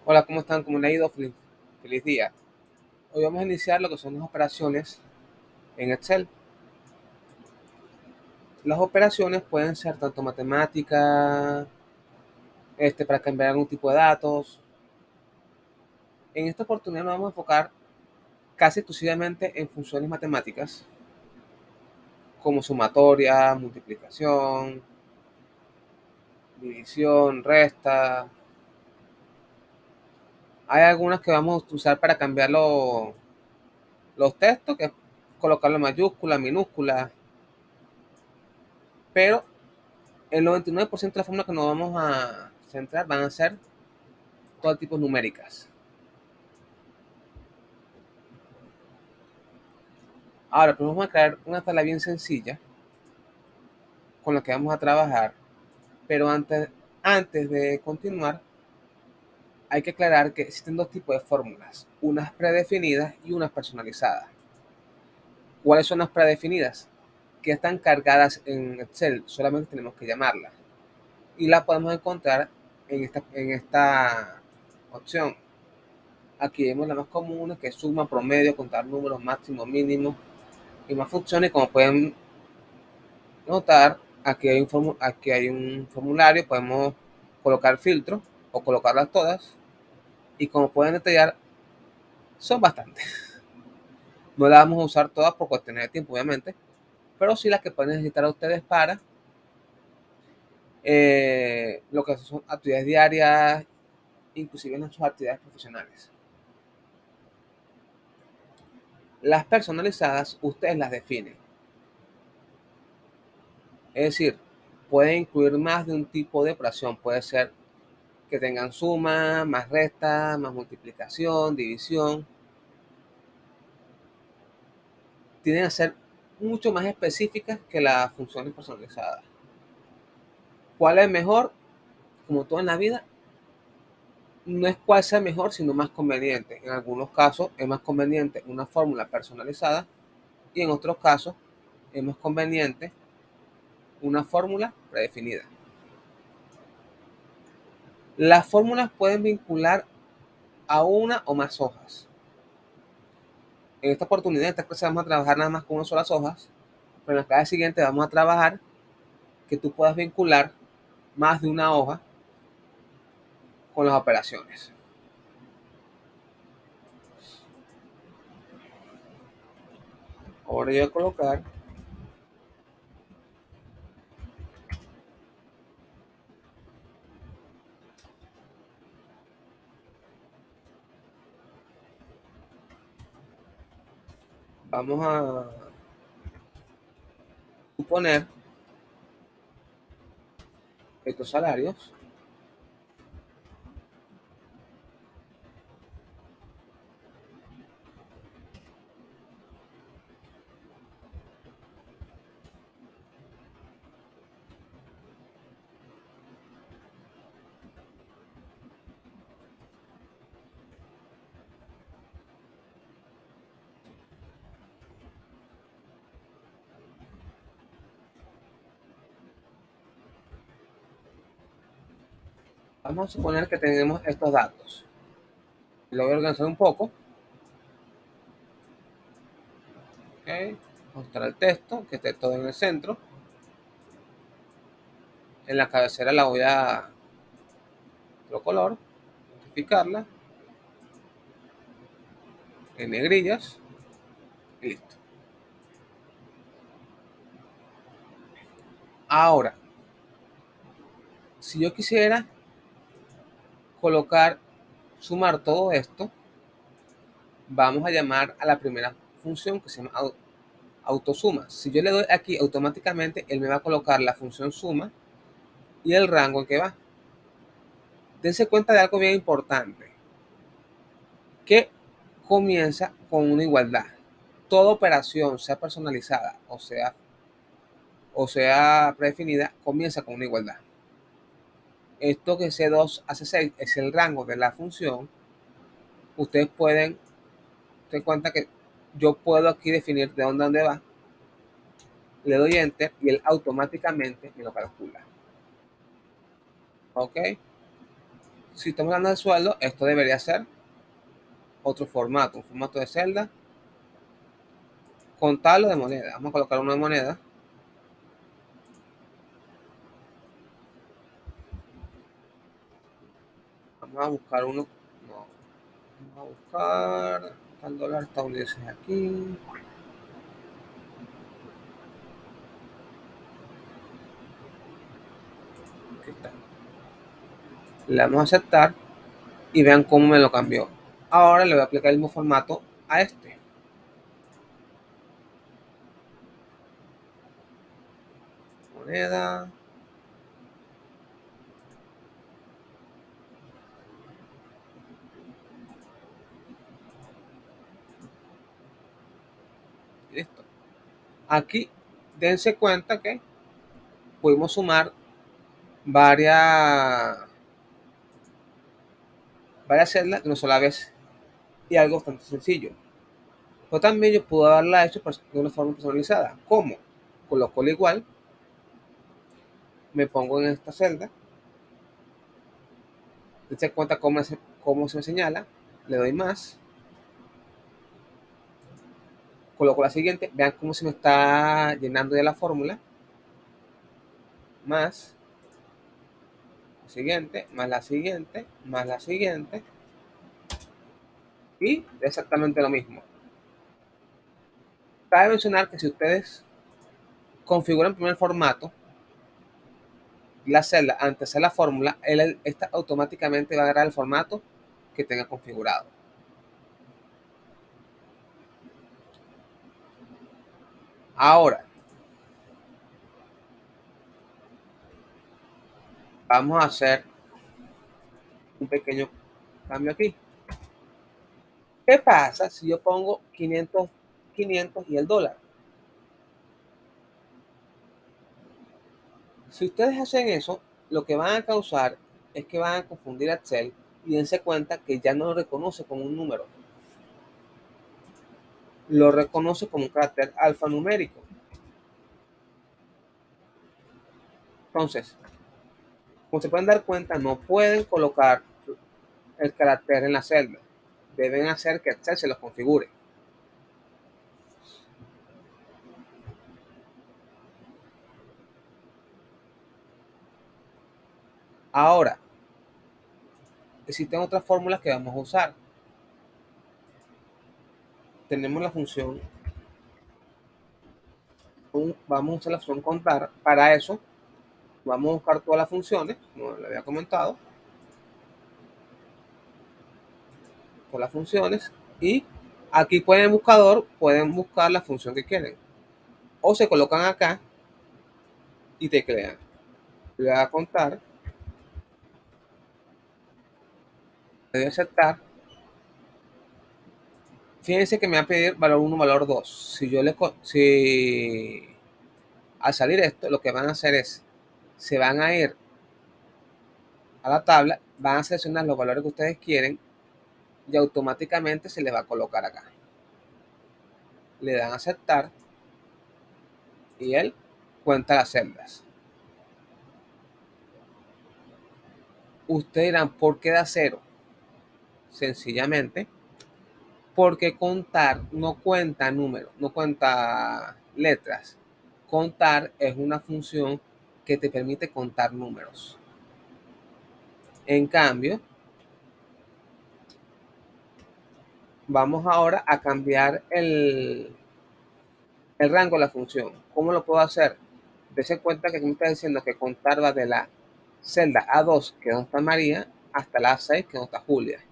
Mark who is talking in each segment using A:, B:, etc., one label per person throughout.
A: Hola, ¿cómo están? ¿Cómo le ha ido? Feliz día. Hoy vamos a iniciar lo que son las operaciones en Excel. Las operaciones pueden ser tanto matemáticas, para cambiar algún tipo de datos. En esta oportunidad nos vamos a enfocar casi exclusivamente en funciones matemáticas, como sumatoria, multiplicación, división, resta. Hay algunas que vamos a usar para cambiar los textos, que es colocarlo en mayúscula, minúscula, pero el 99% de las fórmulas que nos vamos a centrar van a ser todo tipo numéricas. Ahora, pues vamos a crear una tabla bien sencilla con la que vamos a trabajar, pero antes de continuar, hay que aclarar que existen dos tipos de fórmulas, unas predefinidas y unas personalizadas. ¿Cuáles son las predefinidas? Que están cargadas en Excel, solamente tenemos que llamarlas. Y las podemos encontrar en esta opción. Aquí vemos las más comunes, que es suma, promedio, contar números, máximo, mínimo y más funciones. Como pueden notar, aquí hay un formulario, podemos colocar filtros o colocarlas todas. Y como pueden detallar, son bastantes. No las vamos a usar todas por cuestiones de tiempo, obviamente, pero sí las que pueden necesitar a ustedes para lo que son actividades diarias, inclusive en sus actividades profesionales. Las personalizadas, ustedes las definen. Es decir, pueden incluir más de un tipo de operación. Puede ser que tengan suma, más resta, más multiplicación, división. Tienden a ser mucho más específicas que las funciones personalizadas. ¿Cuál es mejor? Como todo en la vida, no es cuál sea mejor, sino más conveniente. En algunos casos es más conveniente una fórmula personalizada y en otros casos es más conveniente una fórmula predefinida. Las fórmulas pueden vincular a una o más hojas. En esta oportunidad, en esta clase vamos a trabajar nada más con una sola hojas, pero en la clase siguiente vamos a trabajar que tú puedas vincular más de una hoja con las operaciones. Ahora yo voy a colocar, vamos a suponer que estos salarios vamos a suponer que tenemos estos datos. Lo voy a organizar un poco. ¿Okay? Mostrar el texto, que esté todo en el centro. En la cabecera la voy a otro color, modificarla en negrillas y listo. Ahora, si yo quisiera colocar, sumar todo esto, vamos a llamar a la primera función que se llama autosuma. Si yo le doy aquí, automáticamente él me va a colocar la función suma y el rango en que va. Dense cuenta de algo bien importante, que comienza con una igualdad. Toda operación, sea personalizada o sea predefinida, comienza con una igualdad. Esto que C2 hace 6 es el rango de la función. Ustedes pueden tener cuenta que yo puedo aquí definir de dónde va, le doy enter y él automáticamente me lo calcula. ¿Ok? Si estamos hablando del sueldo, esto debería ser otro formato, un formato de celda con tal o de moneda. Vamos a colocar uno de moneda. Vamos a buscar uno. No, vamos a buscar tal dólar estadounidense aquí. Aquí está. Le vamos a aceptar y vean cómo me lo cambió. Ahora le voy a aplicar el mismo formato a este. Moneda. Listo. Aquí dense cuenta que pudimos sumar varias celdas de una sola vez y algo bastante sencillo. Pero también yo puedo haberla hecho de una forma personalizada. ¿Cómo? Coloco el igual, me pongo en esta celda, dense cuenta cómo se me señala, le doy más, coloco la siguiente, vean cómo se me está llenando ya la fórmula, más la siguiente, más la siguiente, más la siguiente, y exactamente lo mismo. Cabe mencionar que si ustedes configuran primero el formato, la celda antes de hacer la fórmula, esta automáticamente va a agarrar el formato que tenga configurado. Ahora, vamos a hacer un pequeño cambio aquí. ¿Qué pasa si yo pongo 500 y el dólar? Si ustedes hacen eso, lo que van a causar es que van a confundir a Excel y dense cuenta que ya no lo reconoce como un número, lo reconoce como un carácter alfanumérico. Entonces, como se pueden dar cuenta, no pueden colocar el carácter en la celda. Deben hacer que Excel se los configure. Ahora, existen otras fórmulas que vamos a usar. Tenemos la función, vamos a usar la función contar. Para eso, vamos a buscar todas las funciones, como le había comentado, todas las funciones, y aquí pueden en el buscador, pueden buscar la función que quieren. O se colocan acá y teclean. Le voy a contar, le voy a aceptar. Fíjense que me va a pedir valor 1, valor 2. Si al salir esto, lo que van a hacer es, se van a ir a la tabla, van a seleccionar los valores que ustedes quieren y automáticamente se les va a colocar acá. Le dan a aceptar y él cuenta las celdas. Ustedes dirán, ¿por qué da cero? Sencillamente porque contar no cuenta números, no cuenta letras. Contar es una función que te permite contar números. En cambio, vamos ahora a cambiar el rango de la función. ¿Cómo lo puedo hacer? Dese cuenta que aquí me está diciendo que contar va de la celda A2, que es donde está María, hasta la A6, que es donde está Julia.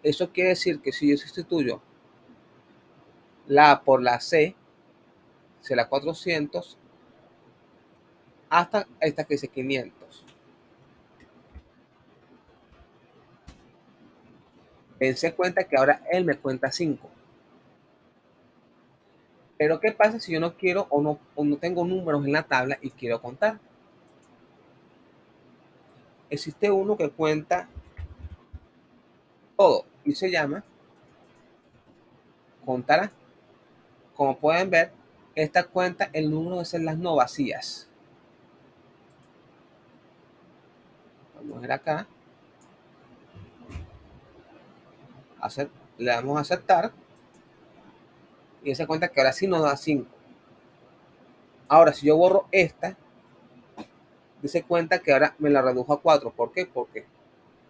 A: Eso quiere decir que si yo sustituyo la A por la C, será 400, hasta esta que dice 500. Dense cuenta que ahora él me cuenta 5. Pero ¿qué pasa si yo no quiero o no tengo números en la tabla y quiero contar? Existe uno que cuenta todo y se llama contará. Como pueden ver, esta cuenta el número de celdas no vacías. Vamos a ver acá. Le damos a aceptar y se cuenta que ahora sí nos da 5. Ahora, si yo borro esta, dice cuenta que ahora me la redujo a 4. ¿Por qué? Porque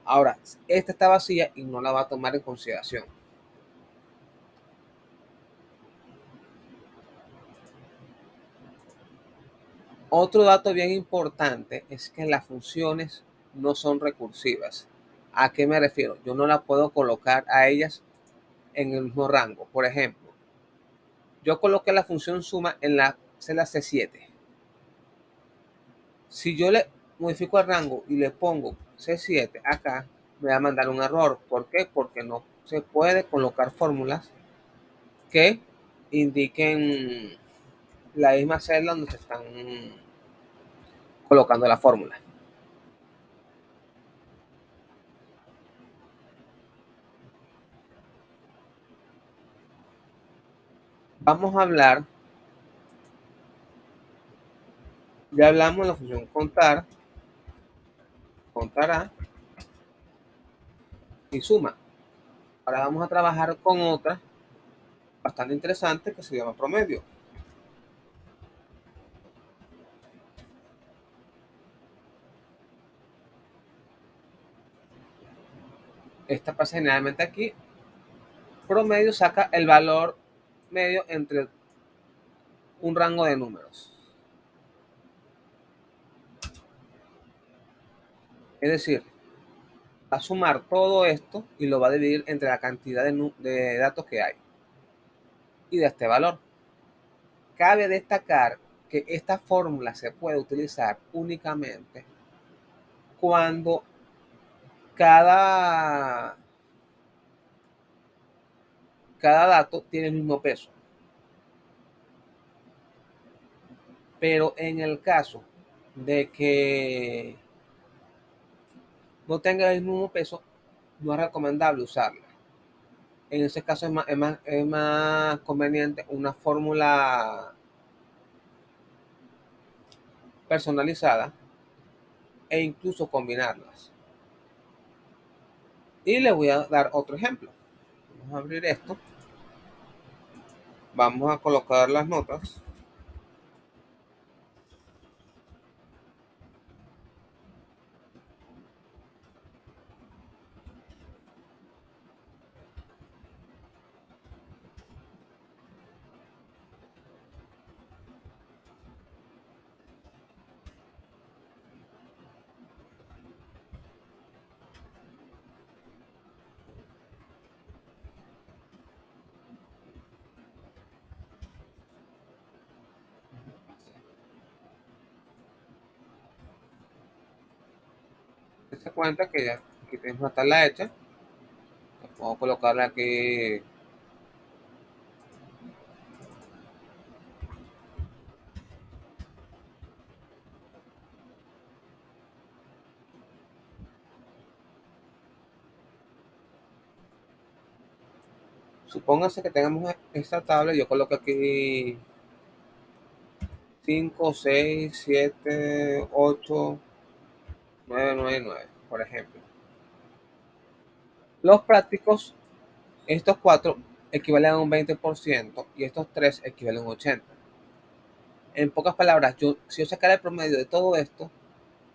A: ahora esta está vacía y no la va a tomar en consideración. Otro dato bien importante es que las funciones no son recursivas. ¿A qué me refiero? Yo no la puedo colocar a ellas en el mismo rango. Por ejemplo, yo coloqué la función suma en la celda C7. Si yo le modifico el rango y le pongo C7 acá, me va a mandar un error. ¿Por qué? Porque no se puede colocar fórmulas que indiquen la misma celda donde se están colocando la fórmula. Vamos a hablar, ya hablamos de la función contar, contará y suma. Ahora vamos a trabajar con otra bastante interesante que se llama promedio. Esta pasa generalmente aquí. Promedio saca el valor medio entre un rango de números. Es decir, va a sumar todo esto y lo va a dividir entre la cantidad de datos que hay y de este valor. Cabe destacar que esta fórmula se puede utilizar únicamente cuando cada, cada dato tiene el mismo peso. Pero en el caso de que no tenga el mismo peso, no es recomendable usarla. En ese caso es más conveniente una fórmula personalizada e incluso combinarlas. Y les voy a dar otro ejemplo. Vamos a abrir esto. Vamos a colocar las notas. Se cuenta que ya aquí tenemos una tabla hecha. Vamos a colocarla aquí. Supóngase que tengamos esta tabla. Yo coloco aquí 5, 6, 7, 8, 9, 9, 9, por ejemplo. Los prácticos, estos 4 equivalen a un 20% y estos 3 equivalen a un 80%. En pocas palabras, si yo sacara el promedio de todo esto,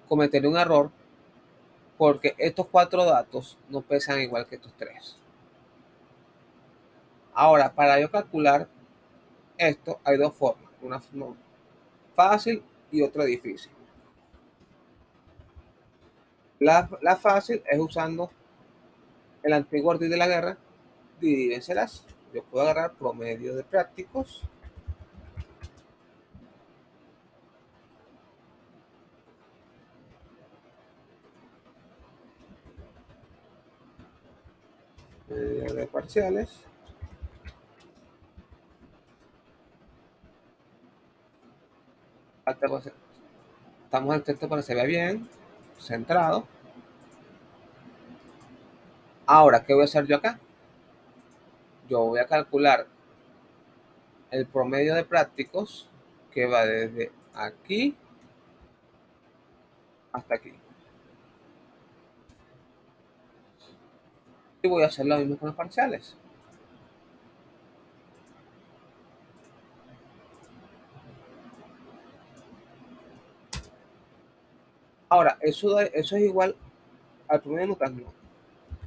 A: cometería un error porque estos 4 datos no pesan igual que estos 3. Ahora, para yo calcular esto, hay dos formas. Una forma fácil y otra difícil. La fácil es usando el antiguo ardid de la guerra, divídenselas. Yo puedo agarrar promedio de prácticos de parciales. Estamos en el texto para que se vea bien, centrado. Ahora, ¿qué voy a hacer yo acá? Yo voy a calcular el promedio de prácticos que va desde aquí hasta aquí. Y voy a hacer lo mismo con los parciales. Ahora, eso es igual al promedio de notas, no.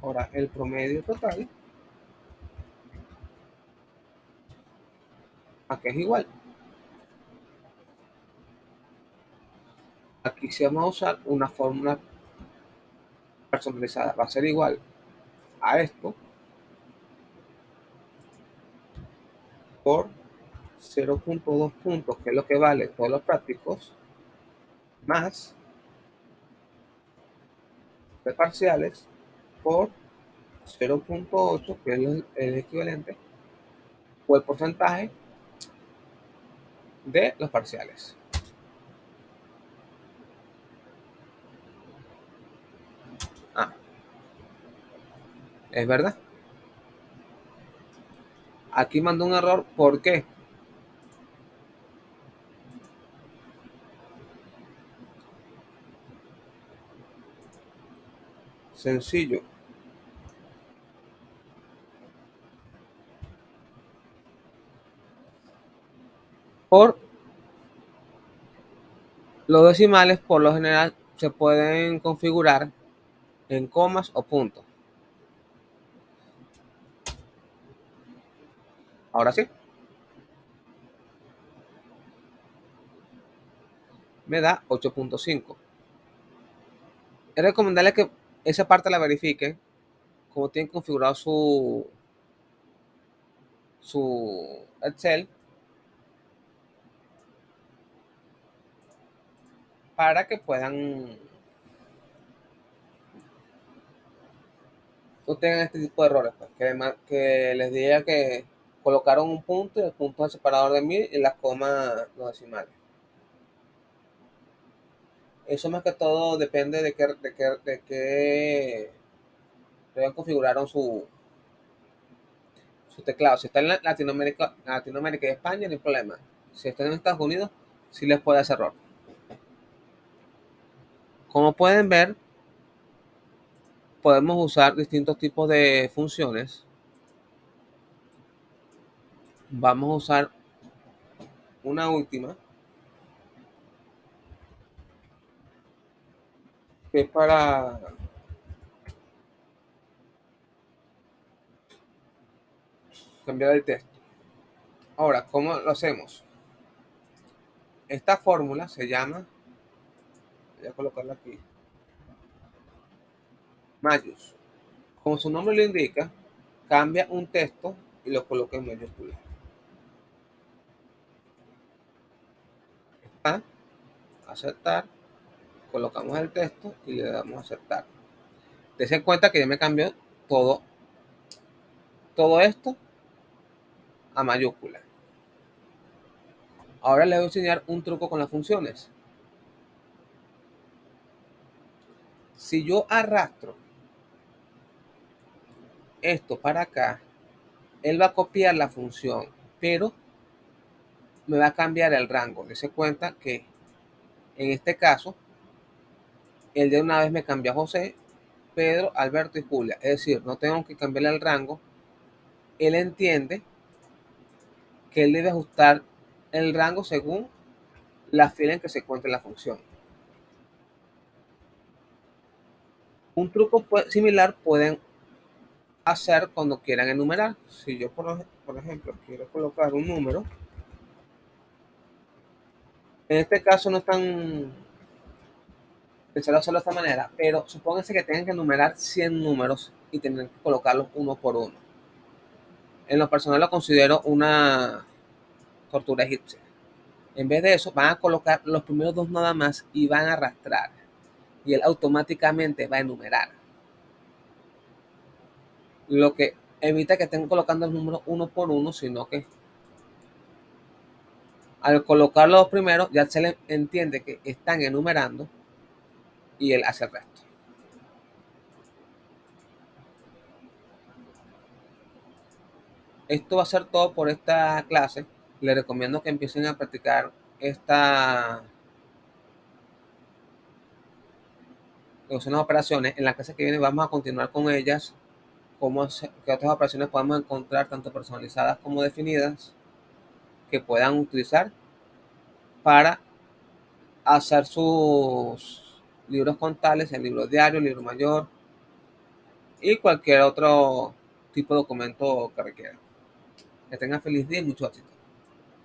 A: Ahora, el promedio total, aquí es igual. Aquí sí vamos a usar una fórmula personalizada. Va a ser igual a esto por 0.2 puntos, que es lo que vale todos los prácticos, más de parciales por 0.8, que es el equivalente, o el porcentaje de los parciales. Ah, es verdad. Aquí mandó un error. ¿Por qué? Sencillo. Por los decimales, por lo general, se pueden configurar en comas o puntos. Ahora sí, me da 8.5. Es recomendable que esa parte la verifiquen, como tienen configurado su Excel, para que puedan no tengan este tipo de errores, pues, que les diga que colocaron un punto y el punto es el separador de 1000 y las comas los decimales. Eso más que todo depende de qué configuraron su teclado. Si está en Latinoamérica y España, no hay problema. Si están en Estados Unidos, sí les puede hacer error. Como pueden ver, podemos usar distintos tipos de funciones. Vamos a usar una última, que es para cambiar el texto. Ahora, ¿cómo lo hacemos? Esta fórmula se llama, voy a colocarla aquí, Mayus. Como su nombre lo indica, cambia un texto y lo coloca en mayúsculas. A, aceptar, colocamos el texto y le damos a aceptar. Dense cuenta que ya me cambió todo esto a mayúsculas. Ahora les voy a enseñar un truco con las funciones. Si yo arrastro esto para acá, él va a copiar la función, pero me va a cambiar el rango. Dense cuenta que en este caso, él de una vez me cambia a José, Pedro, Alberto y Julia. Es decir, no tengo que cambiarle el rango. Él entiende que él debe ajustar el rango según la fila en que se encuentre la función. Un truco similar pueden hacer cuando quieran enumerar. Si yo, por ejemplo, quiero colocar un número, en este caso no están pensados hacerlo de esta manera, pero supónganse que tengan que enumerar 100 números y tienen que colocarlos uno por uno. En lo personal lo considero una tortura egipcia. En vez de eso, van a colocar los primeros dos nada más y van a arrastrar. Y él automáticamente va a enumerar. Lo que evita que estén colocando el número uno por uno, sino que al colocar los primeros ya se le entiende que están enumerando y él hace el resto. Esto va a ser todo por esta clase. Les recomiendo que empiecen a practicar estas operaciones. En la clase que viene vamos a continuar con ellas qué otras operaciones podemos encontrar, tanto personalizadas como definidas, que puedan utilizar para hacer sus libros contables, el libro diario, el libro mayor y cualquier otro tipo de documento que requieran. Que tengan feliz día y mucho éxito.